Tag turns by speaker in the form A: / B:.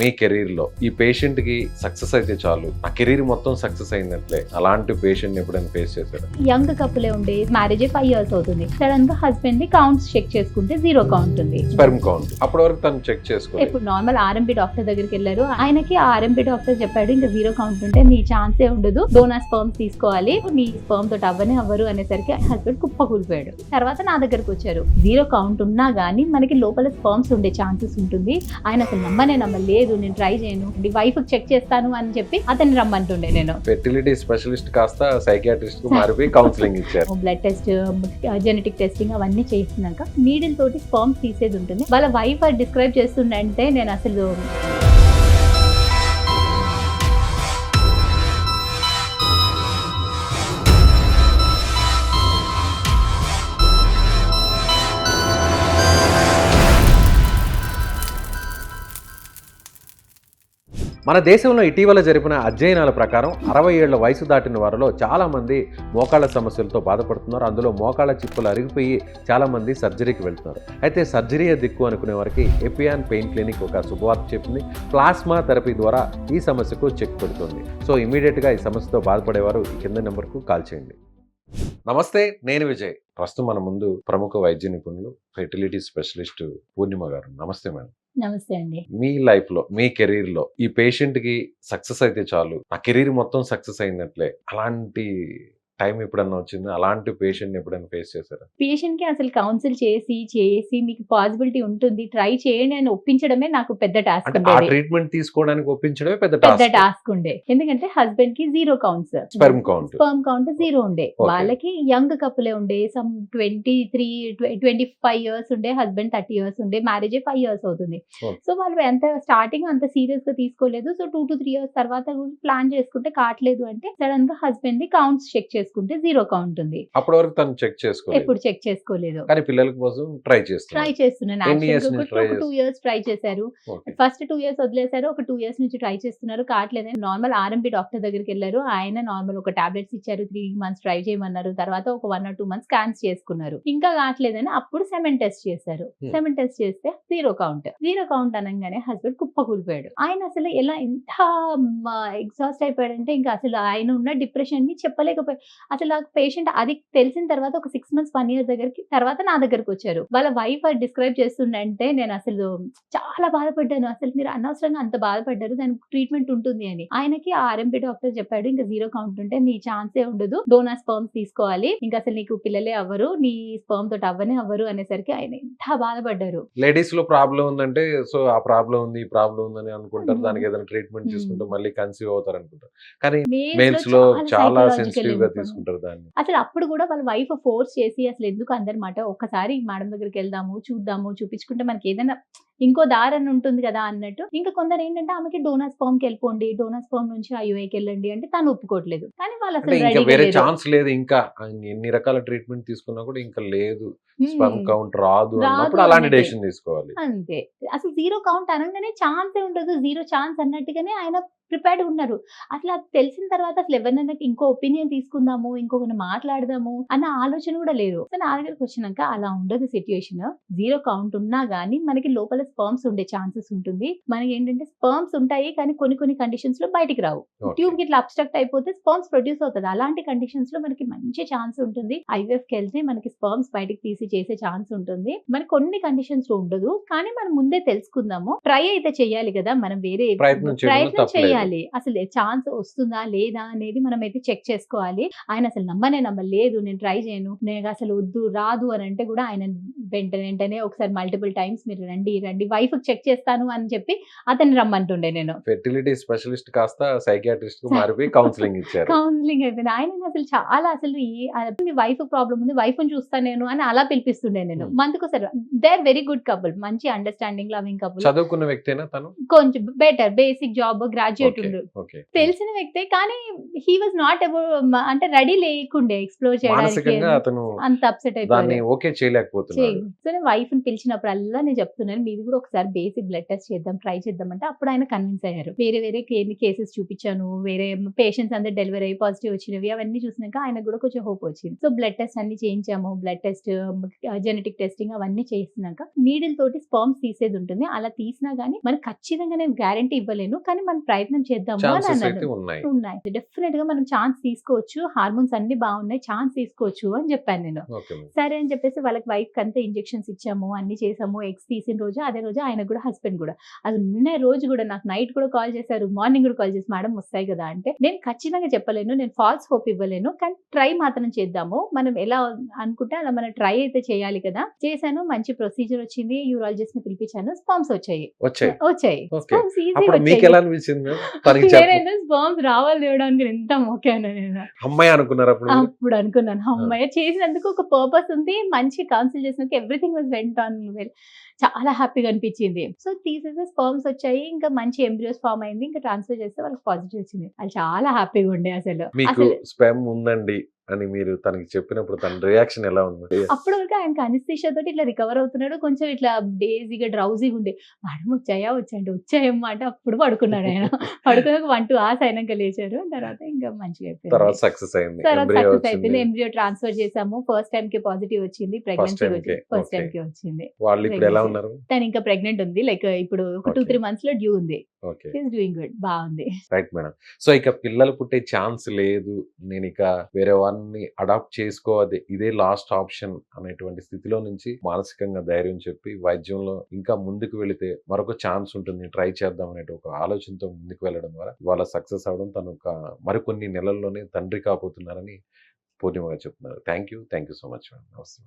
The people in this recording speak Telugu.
A: మీ కెరీర్ లో ఈ పేషెంట్ కి సక్సెస్ అయితే చాలు, ఆ కెరీర్ మొత్తం సక్సెస్ అయినట్లే, అలాంటి పేషెంట్ ఎప్పుడైనా ఫేస్ చేశారు?
B: యంగ్ కపులే ఉండే, మ్యారేజ్ 5 years అవుతుంది. సడన్ గా హస్బెండ్ ది కౌంట్స్ చెక్ చేసుకుంటే 0 కౌంట్ ఉంది.
A: స్పెర్మ్ కౌంట్ అప్పటి వరకు తను చెక్ చేసుకోవాలి.
B: ఇప్పుడు నార్మల్ ఆర్ఎంపీ డాక్టర్ దగ్గరికి వెళ్ళారు. ఆయనకి ఆర్ఎంపీ డాక్టర్ చెప్పాడు, ఇంకా 0 కౌంట్ ఉంటే నీ ఛాన్సే ఉండదు, డోనర్ స్పర్మ్ తీసుకోవాలి, నీ స్పర్మ్ తోటి అవ్వరు అనేసరికి హస్బెండ్ కుప్పకూలిపోయాడు. తర్వాత నా దగ్గరకు వచ్చారు. 0 కౌంట్ ఉన్నా గానీ మనకి లోపల స్పర్మ్స్ ఉండే ఛాన్సెస్ ఉంటుంది. ఆయన అసలు నమ్మలేదు, నేను ట్రై చేయను, వైఫ్ చెక్ చేస్తాను అని చెప్పి అతన్ని రమ్మంటుండే. నేను
A: ఫెర్టిలిటీ స్పెషలిస్ట్ కాస్త సైకియాట్రిస్ట్ కు మారిపోయి కౌన్సిలింగ్ ఇచ్చారు.
B: బ్లడ్ టెస్ట్, జెనెటిక్ టెస్టింగ్ అవన్నీ చేసినాక నీడిల్ తోటి స్పర్మ్స్ తీసేది ఉంటుంది. వాళ్ళ వైఫ్ డిస్క్రైబ్ చేస్తుండే నేను అసలు
A: మన దేశంలో ఇటీవల జరిపిన అధ్యయనాల ప్రకారం 60 ఏళ్ల వయసు దాటిన వారిలో చాలామంది మోకాళ్ళ సమస్యలతో బాధపడుతున్నారు. అందులో మోకాళ్ళ చిప్పులు అరిగిపోయి చాలామంది సర్జరీకి వెళ్తున్నారు. అయితే సర్జరీయే దిక్కు అనుకునే వారికి ఎపియాన్ పెయిన్ క్లినిక్ ఒక శుభవార్త చెప్పింది. ప్లాస్మా థెరపీ ద్వారా ఈ సమస్యకు చెక్ పెడుతుంది. సో ఇమీడియట్గా ఈ సమస్యతో బాధపడేవారు ఈ కింద నెంబర్కు కాల్ చేయండి. నమస్తే, నేను విజయ్. ప్రస్తుతం మన ముందు ప్రముఖ వైద్య నిపుణులు, ఫెర్టిలిటీ స్పెషలిస్ట్ పూర్ణిమ గారు. నమస్తే మేడం.
B: నమస్తే అండి.
A: మీ లైఫ్ లో, మీ కెరీర్ లో ఈ పేషెంట్ కి సక్సెస్ అయితే చాలు, ఆ కెరీర్ మొత్తం సక్సెస్ అయినట్లే, అలాంటి టైం ఎప్పుడన్నా వచ్చింది? అలాంటి పేషెంట్ ఎప్పుడైనా ఫేస్ చేశారా?
B: పేషెంట్ కి అసలు కౌన్సిల్ చేసి మీకు పాసిబిలిటీ ఉంటుంది, ట్రై చేయండి అని ఒప్పించడమే నాకు పెద్ద టాస్క్
A: అంటే ఆ
B: ఉండేది.
A: ట్రీట్మెంట్ తీసుకోవడానికి ఒప్పించడమే పెద్ద
B: పెద్ద
A: టాస్క్.
B: టాస్క్ ఉండే. ఎందుకంటే హస్బెండ్ కి 0 counts,
A: sperm count.
B: Sperm count 0 ఉండే.
A: Okay.
B: వాళ్ళకి యంగ్ కపులే ఉండే, సమ్ 25 ఇయర్స్ ఉండే, హస్బెండ్ 30 ఇయర్స్ ఉండే, మ్యారేజ్ 5 years అవుతుంది.
A: Okay.
B: సో వాళ్ళు ఎంత స్టార్టింగ్ అంత సీరియస్ గా తీసుకోలేదు. సో 2 to 3 years తర్వాత ప్లాన్ చేసుకుంటే కావట్లేదు అంటే సడన్ గా హస్బెండ్ ది కౌంట్స్ చెక్ చేసుకుంటే 0 కౌంట్ ఉంది.
A: అప్పటి వరకు తను చెక్ చేసుకోలేదు,
B: ఎప్పుడు చెక్ చేసుకోలేదు.
A: కానీ పిల్లల కోసం ట్రై చేస్తున్నాను. ఎన్ని years నుంచి try
B: 2 years ట్రై చేశారు.
A: Okay.
B: ఫస్ట్ 2 years వదిలేశారు, ఒక 2 years నుంచి ట్రై చేస్తున్నారు, కావట్లేదు. నార్మల్ ఆర్ఎంపీ డాక్టర్ దగ్గరికి వెళ్ళారు. ఆయన నార్మల్ ఒక టాబ్లెట్స్ ఇచ్చారు, 3 months ట్రై చేయమన్నారు. తర్వాత ఒక 1 or 2 months స్కాన్స్ చేసుకున్నారు. ఇంకా కావట్లేదని అప్పుడు సెమెన్ టెస్ట్ చేశారు. సెమెన్ టెస్ట్ చేస్తే 0 కౌంట్ అనగానే హస్బెండ్ కుప్పకూలిపోయాడు. ఆయన అసలు ఎలా ఎంత ఎగ్జాస్ట్ అయిపోయాడంటే ఇంకా అసలు ఆయన ఉన్న డిప్రెషన్ ని చెప్పలేకపోయాడు. అసలు ఆ పేషెంట్ అది తెలిసిన తర్వాత ఒక 6 months 1 year దగ్గరికి తర్వాత నా దగ్గరకు వచ్చారు. వాళ్ళ వైఫ్ డిస్క్రైబ్ చేస్తుండే నేను అసలు చాలా బాధపడ్డాను. అసలు మీరు అనవసరంగా అంత బాధపడ్డారు, దానికి ట్రీట్మెంట్ ఉంటుంది అని. ఆయనకి ఆర్ఎంపీ డాక్టర్ చెప్పాడు, ఇంకా 0 కౌంట్ ఉంటే నీ ఛాన్సే ఉండదు, డోనర్ స్పర్మ్స్ తీసుకోవాలి, ఇంకా అసలు నీకు పిల్లలే అవ్వరు, నీ స్పర్మ్ తోటి అవ్వరు అనేసరికి ఆయన ఎంత బాధపడ్డారు.
A: లేడీస్ లో ప్రాబ్లం ఉందంటే సో ఆ ప్రాబ్లం ఉంది, ఈ ప్రాబ్లం ఉందని అనుకుంటారు. దానికి ఏదైనా ట్రీట్మెంట్ తీసుకుంటే మళ్ళీ కన్సీవ్ అవుతారు అనుకుంటారు. కానీ మేల్స్ లో చాలా సెన్సిటివ్ గా తీసుకుంటారు దాన్ని.
B: అసలు అప్పుడు కూడా వాళ్ళ వైఫ్ ఫోర్స్ చేసి అసలు ఎందుకు అందరమాట ఒక్కసారి మేడం దగ్గరికి వెళ్దాము, చూద్దాము, చూపించుకుంటే మనకి ఏదైనా ఇంకో దారని ఉంటుంది కదా అన్నట్టు. ఇంకా కొందరు ఏంటంటే ఆమెకి డోనర్ స్పర్మ్ కి వెళ్ళిపోండి, డోనర్ స్పర్మ్ నుంచి ఐయుఐకి వెళ్ళండి అంటే తను ఒప్పుకోవట్లేదు. కానీ వాళ్ళు
A: అంటే
B: అసలు
A: ఇంకా వేరే
B: రెడీ
A: ఛాన్స్ లేదు, ఇంకా ఎన్ని రకాల ట్రీట్మెంట్ తీసుకున్నా కూడా ఇంకా లేదు, స్పర్మ్ కౌంట్ రాదు అన్నప్పుడు అలాంటి
B: అన్నట్టే.
A: డెసిషన్ తీసుకోవాలి.
B: అంతే. అసలు 0 కౌంట్ అనగానే ఛాన్సే ఉండదు, 0 ఛాన్స్ అన్నట్టుగానే ఆయన ప్రిపేర్డ్ ఉన్నారు. అసలు అది తెలిసిన తర్వాత అసలు ఎవరినైనా ఇంకో ఒపీనియన్ తీసుకుందాము, ఇంకొకరిని మాట్లాడదాము అన్న ఆలోచన కూడా లేదు. సో నా దగ్గరకు వచ్చినాక అలా ఉండదు సిచ్యుయేషన్. 0 కౌంట్ ఉన్నా గానీ మనకి లోపల స్పర్మ్స్ ఉండే ఛాన్సెస్ ఉంటుంది. మనకి ఏంటంటే స్పర్మ్స్ ఉంటాయి కానీ కొన్ని కండిషన్స్ లో బయటికి రావు.
A: Okay.
B: ట్యూబ్ కి ఇట్లా అబ్స్ట్రక్ట్ అయిపోతే స్పర్మ్స్ ప్రొడ్యూస్ అవుతుంది. అలాంటి కండిషన్స్ లో మనకి మంచి ఛాన్స్ ఉంటుంది. ఐవీఎఫ్ కి వెళ్తే మనకి స్పర్మ్స్ బయటికి తీసి చేసే ఛాన్స్ ఉంటుంది. మనకి కొన్ని కండిషన్స్ లో ఉండదు, కానీ మనం ముందే తెలుసుకుందాము. ట్రై అయితే చెయ్యాలి కదా, మనం వేరే
A: ప్రయత్నం చేయడంలో తప్పలేదు.
B: చేయాలి. అసలు ఛాన్స్ వస్తుందా లేదా అనేది మనం అయితే చెక్ చేసుకోవాలి. ఆయన అసలు నమ్మలేదు, నేను ట్రై చేయను, నేను అసలు వద్దు, రాదు అని అంటే కూడా ఆయన వెంటనే ఒకసారి మల్టిపుల్ టైమ్స్ మీరు రండి వైఫ్ చెక్ చేస్తాను అని చెప్పి అతన్ని రమ్మంటుండే. నేను
A: ఫెర్టిలిటీ స్పెషలిస్ట్ కాస్త సైకియాట్రిస్ట్ కు మారిపోయి కౌన్సిలింగ్ ఇచ్చారు.
B: కౌన్సిలింగ్ అయిపోయింది. ఆయన అసలు చాలా అసలు మీ వైఫ్ ప్రాబ్లం ఉంది, వైఫ్ చూస్తాను నేను అని అలా పిలిపిస్తుండే నేను. మంత్కు sir they are very good couple, మంచి అండర్స్టాండింగ్ లవింగ్ కపుల్.
A: చదువుకున్న వ్యక్తేనా తను?
B: కొంచెం బెటర్, బేసిక్ జాబ్, గ్రాడ్యుయేట్ ఉండు,
A: Okay.
B: తెలిసిన వ్యక్తే. కానీ హీ వాజ్ నాట్ అంటే రెడీ లేకుండే ఎక్స్ప్లోర్ చేయడానికి.
A: మానసికంగా అతను
B: అంత అప్సెట్
A: దాన్ని
B: అయిపోయారు.
A: ఓకే చేయలేకపోతున్నాడు.
B: సో నేను వైఫ్ ని పిలిచినప్పుడల్లా నేను చెప్తున్నాను, మీ ఇది కూడా ఒకసారి బేసిక్ బ్లడ్ టెస్ట్ చేద్దాం, ట్రై చేద్దాం అంటే అప్పుడు ఆయన కన్విన్స్ అయ్యారు. వేరే కేసెస్ చూపించాను. వేరే పేషెంట్స్ అందరూ డెలివరీ అయ్యి పాజిటివ్ వచ్చినవి అవన్నీ చూసినాక ఆయనకు కూడా కొంచెం హోప్ వచ్చింది. సో బ్లడ్ టెస్ట్ అన్ని చేయించాము. బ్లడ్ టెస్ట్, జెనెటిక్ టెస్టింగ్ అవన్నీ చేసినాక నీడిల్ తోటి స్పర్మ్స్ తీసేది ఉంటుంది. అలా తీసినా గానీ మనకు ఖచ్చితంగా నేను గ్యారంటీ ఇవ్వలేను. కానీ మనం ప్రయత్నం చేద్దాము అని
A: ఛాన్సెస్
B: అన్నాడు.
A: అయితే ఉన్నాయి.
B: ఉన్నాయి. డెఫినెట్ గా మనం ఛాన్స్ తీసుకోవచ్చు. హార్మోన్స్ అన్ని బాగున్నాయి. ఛాన్స్ తీసుకోవచ్చు అని చెప్పాను నేను.
A: Okay madam.
B: సరే అని చెప్పేసి వాళ్ళకి వైఫ్ అంతా ఇంజెక్షన్స్ ఇచ్చాము. అన్ని చేసాము. ఎగ్స్ తీసిన రోజు అదే రోజు ఆయనకు కూడా హస్బెండ్ కూడా అది ఉన్న రోజు కూడా నాకు నైట్ కూడా కాల్ చేశారు. మార్నింగ్ కూడా కాల్ చేసి మేడం వస్తాయి కదా అంటే నేను ఖచ్చితంగా చెప్పలేను. నేను ఫాల్స్ హోప్ ఇవ్వలేను. కానీ ట్రై మాత్రం చేద్దాము. మనం ఎలా అనుకుంటే అలా మనం ట్రై అయితే చేయాలి కదా. చేశాను. మంచి ప్రొసీజర్ వచ్చింది. యూరాలజిస్ట్ ని పిలిపించాను. స్పర్మ్స్ వచ్చాయి.
A: వచ్చాయి.
B: స్పర్మ్స్ ఈజీ
A: అప్పుడు మీకు
B: వచ్చాయి.
A: ఎలా అనిపించింది మేడం? తనకి చెప్ప
B: నేనైతే స్పర్మ్స్ రావాలి దేవుడానికి ఎంత మొక్కాను నేను.
A: అమ్మాయి అనుకున్నారు అప్పుడు మీరు?
B: అప్పుడు అనుకున్నాను అమ్మాయి చేసినందుకు ఒక పర్పస్ ఉంది. మంచి కౌన్సిల్ చేసినాక everything was went on well. చాలా హ్యాపీగా అనిపించింది. సో తీసేసే స్పర్మ్స్ వచ్చాయి. ఇంకా మంచి ఎంబ్రియోస్ ఫామ్ అయింది. ఇంకా ట్రాన్స్ఫర్ చేస్తే వాళ్ళకి పాజిటివ్ వచ్చింది. అది చాలా హ్యాపీగా ఉండే అసలు.
A: మీకు స్పెమ్ ఉందండి అని మీరు తనకి చెప్పినప్పుడు తన రియాక్షన్ ఎలా ఉంది?
B: అప్పటి వరకు ఆయనకి అనిస్థిషియా తోటి ఇట్లా రికవర్ అవుతున్నాడు. కొంచెం ఇట్లా డేజీగా డ్రౌజీగా ఉండే. మేడం వచ్చాయంటే వచ్చాయమ్మా అంటే అప్పుడు పడుకున్నాడు ఆయన. పడుకున్నాక 1-2 hours అయినాక లేచారు. తర్వాత ఇంకా మంచిగా అయిపోయింది.
A: తర్వాత సక్సెస్ అయింది.
B: తర్వాత
A: ఎంబ్రియో
B: సక్సెస్
A: వచ్చింది.
B: అయిపోయింది. ఎంబ్రియో ట్రాన్స్ఫర్ చేసాము. ఫస్ట్ టైం కి పాజిటివ్ వచ్చింది. ప్రెగ్నెన్సీ
A: time కే,
B: ఫస్ట్ టైం
A: okay.
B: కి వచ్చింది.
A: వాళ్ళు ఇప్పుడు ఎలా
B: pregnancy.
A: ఉన్నారు?
B: తను ఇంకా ప్రెగ్నెంట్ ఉంది. లైక్ ఇప్పుడు ఒక
A: Okay.
B: 2-3 months లో డ్యూ ఉంది.
A: Okay,
B: she is doing good. బాగుంది.
A: Right madam. సో ఇక పిల్లలు పుట్టే ఛాన్స్ లేదు, నేను ఇక వేరే వారిని అడాప్ట్ చేసుకోవద్దు, ఇదే లాస్ట్ ఆప్షన్ అనేటువంటి స్థితిలో నుంచి మానసికంగా ధైర్యం చెప్పి వైద్యంలో ఇంకా ముందుకు వెళితే మరొక ఛాన్స్ ఉంటుంది, ట్రై చేద్దాం అనే ఒక ఆలోచనతో ముందుకు వెళ్ళడం ద్వారా వాళ్ళ సక్సెస్ అవడం, తను ఒక మరికొన్ని నెలల్లోనే తండ్రి కాబోతున్నారని పూర్ణిమగా చెప్తున్నారు. Thank you so much madam. నమస్తే.